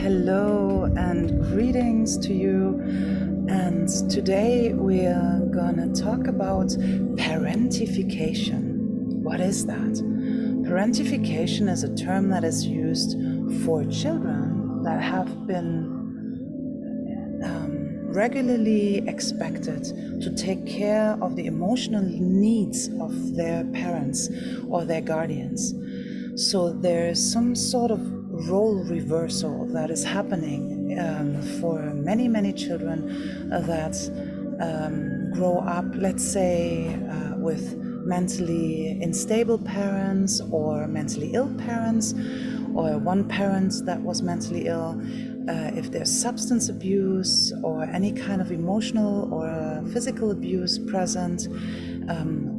Hello and greetings to you. And today we are gonna talk about parentification. What is that? Parentification is a term that is used for children that have been regularly expected to take care of the emotional needs of their parents or their guardians. So there's some sort of role reversal that is happening for many children that grow up, let's say, with mentally unstable parents or mentally ill parents, or one parent that was mentally ill. If there's substance abuse or any kind of emotional or physical abuse present,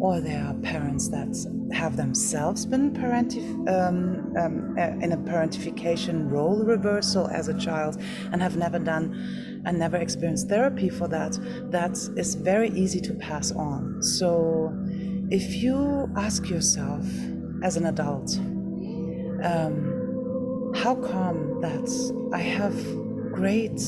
or there are parents that have themselves been in a parentification role reversal as a child and have never done and never experienced therapy for that, that is very easy to pass on. So if you ask yourself as an adult, how come that I have great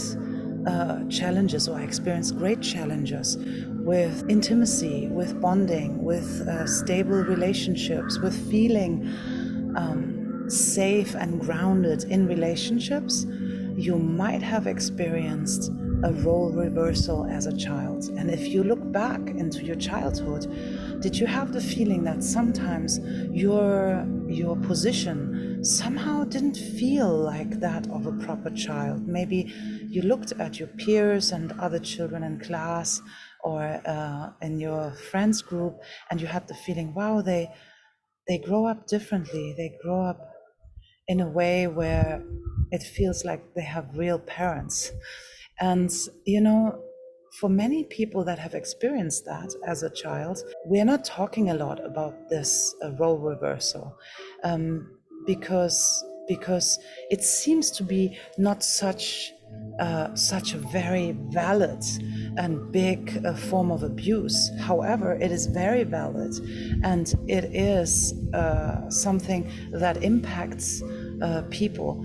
challenges, or I experience great challenges with intimacy, with bonding, with stable relationships, with feeling safe and grounded in relationships? You might have experienced a role reversal as a child. And if you look back into your childhood, did you have the feeling that sometimes your position somehow didn't feel like that of a proper child? Maybe you looked at your peers and other children in class or in your friends group, and you had the feeling, wow, they grow up differently. They grow up in a way where it feels like they have real parents. And, you know, for many people that have experienced that as a child, we're not talking a lot about this role reversal because it seems to be not such a very valid and big form of abuse. However, it is very valid, and it is something that impacts people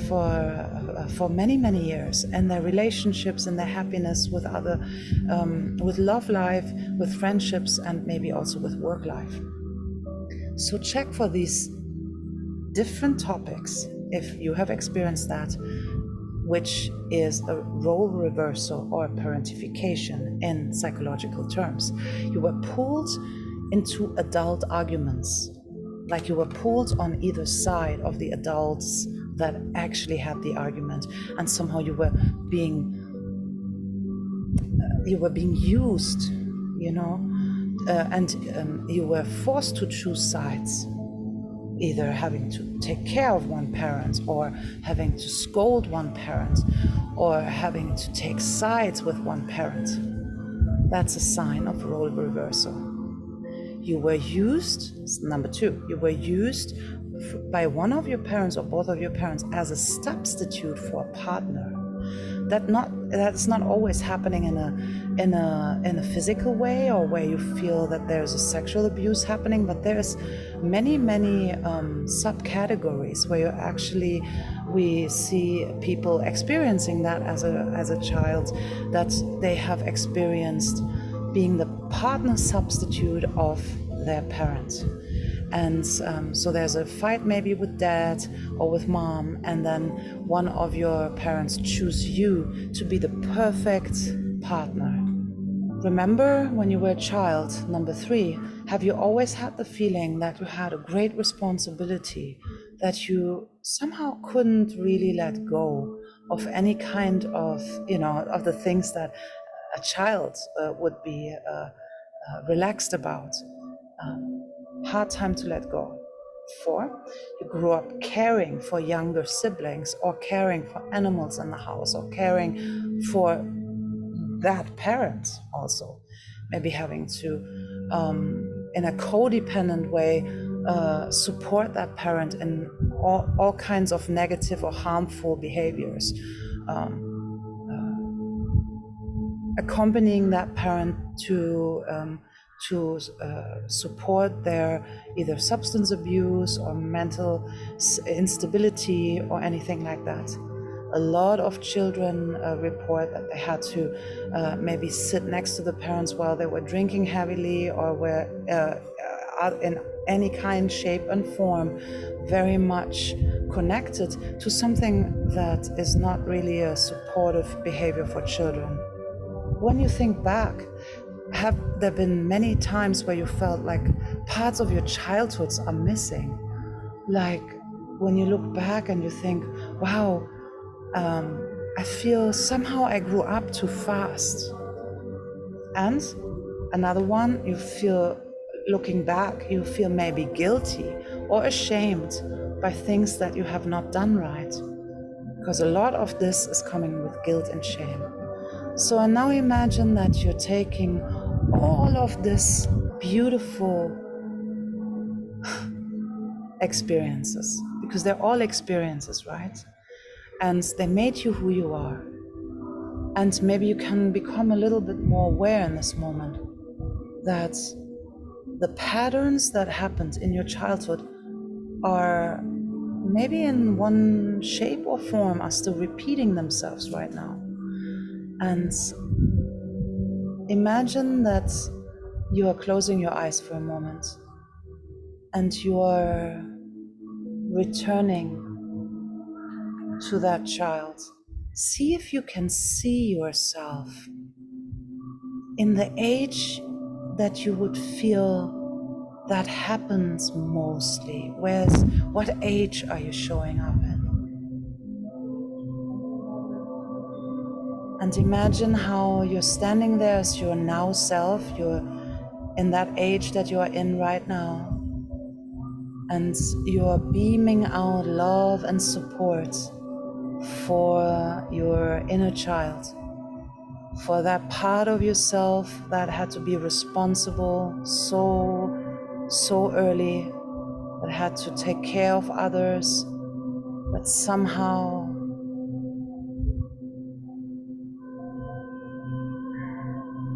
for many years, and their relationships and their happiness with other, with love life, with friendships, and maybe also with work life. So check for these different topics if you have experienced that, which is a role reversal or parentification in psychological terms. You were pulled into adult arguments, like you were pulled on either side of the adults that actually had the argument, and somehow you were being used, you know, and you were forced to choose sides, either having to take care of one parent, or having to scold one parent, or having to take sides with one parent. That's a sign of role reversal. You were used, number two, you were used by one of your parents or both of your parents as a substitute for a partner. That's not always happening in a physical way, or where you feel that there's a sexual abuse happening, but there's many subcategories where we see people experiencing that as a child, that they have experienced being the partner substitute of their parent. And so there's a fight maybe with dad or with mom, and then one of your parents choose you to be the perfect partner. Remember when you were a child, number three, have you always had the feeling that you had a great responsibility, that you somehow couldn't really let go of any kind of, of the things that a child would be relaxed about? Hard time to let go. 4, you grew up caring for younger siblings, or caring for animals in the house, or caring for that parent also. Maybe having to, in a codependent way, support that parent in all kinds of negative or harmful behaviors. Accompanying that parent to support their either substance abuse or mental instability or anything like that. A lot of children report that they had to maybe sit next to the parents while they were drinking heavily, or were in any kind, shape and form very much connected to something that is not really a supportive behavior for children. When you think back, have there been many times where you felt like parts of your childhoods are missing? Like when you look back and you think, wow, I feel somehow I grew up too fast. And another one, you feel, looking back, you feel maybe guilty or ashamed by things that you have not done right. Because a lot of this is coming with guilt and shame. So I now imagine that you're taking all of this beautiful experiences, because they're all experiences, right? And they made you who you are. And maybe you can become a little bit more aware in this moment that the patterns that happened in your childhood are maybe in one shape or form are still repeating themselves right now. And imagine that you are closing your eyes for a moment and you are returning to that child. See if you can see yourself in the age that you would feel that happens mostly. What age are you showing up in? And imagine how you're standing there as your now self, you're in that age that you are in right now, and you are beaming out love and support for your inner child, for that part of yourself that had to be responsible so early, that had to take care of others, that somehow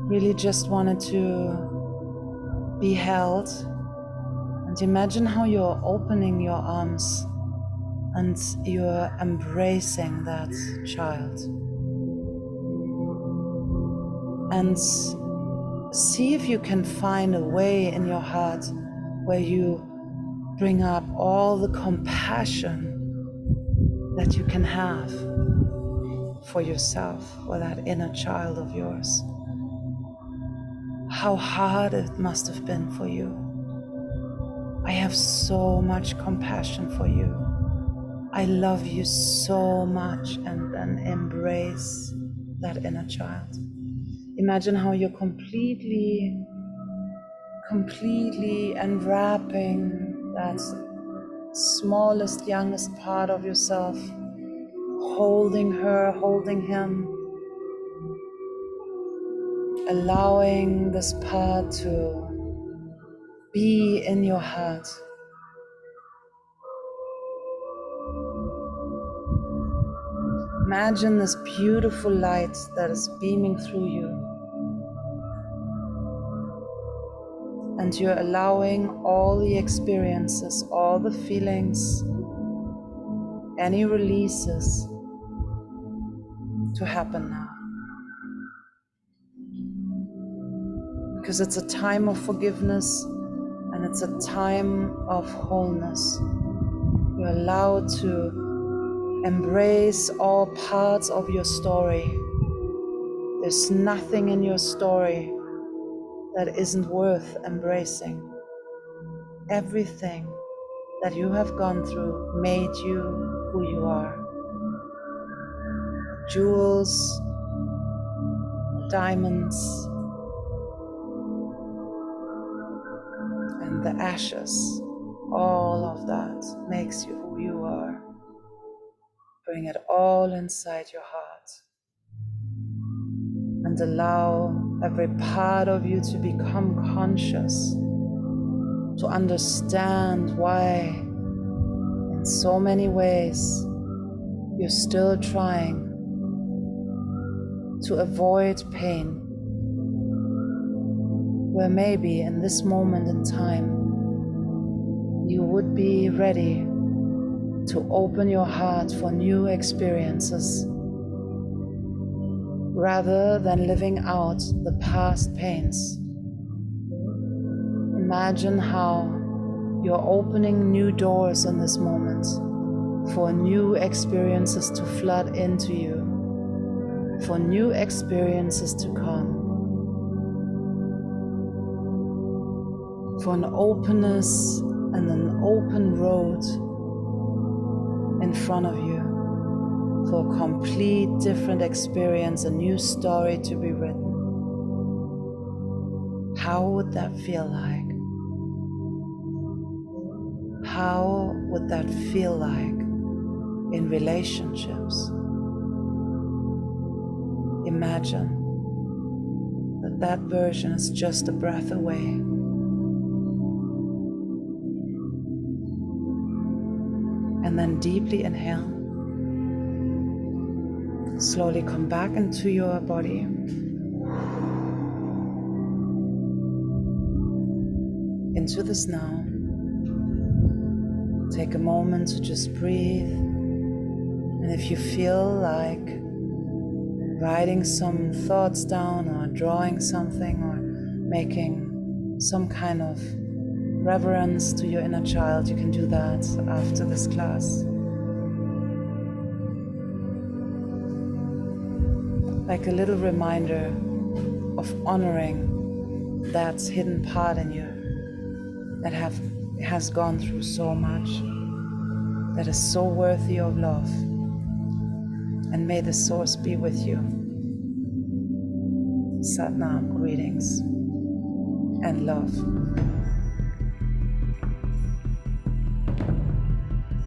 really just wanted to be held. And imagine how you're opening your arms and you're embracing that child. And see if you can find a way in your heart where you bring up all the compassion that you can have for yourself, for that inner child of yours. How hard it must have been for you. I have so much compassion for you. I love you so much, and then embrace that inner child. Imagine how you're completely enwrapping that smallest, youngest part of yourself, holding her, holding him, allowing this part to be in your heart. Imagine this beautiful light that is beaming through you. And you're allowing all the experiences, all the feelings, any releases to happen now. Because it's a time of forgiveness and it's a time of wholeness. You're allowed to embrace all parts of your story. There's nothing in your story that isn't worth embracing. Everything that you have gone through made you who you are. Jewels, diamonds, and the ashes, all of that makes you who you are. Bring it all inside your heart and allow every part of you to become conscious, to understand why in so many ways you're still trying to avoid pain, where maybe in this moment in time you would be ready to open your heart for new experiences rather than living out the past pains. Imagine how you're opening new doors in this moment for new experiences to flood into you, for new experiences to come, for an openness and an open road in front of you, for a complete different experience, a new story to be written. How would that feel like? How would that feel like in relationships? Imagine that that version is just a breath away. And then deeply inhale. Slowly come back into your body. Into this now. Take a moment to just breathe. And if you feel like writing some thoughts down or drawing something or making some kind of reverence to your inner child, you can do that after this class. Like a little reminder of honoring that hidden part in you that has gone through so much, that is so worthy of love. And may the source be with you. Sat Nam, greetings and love.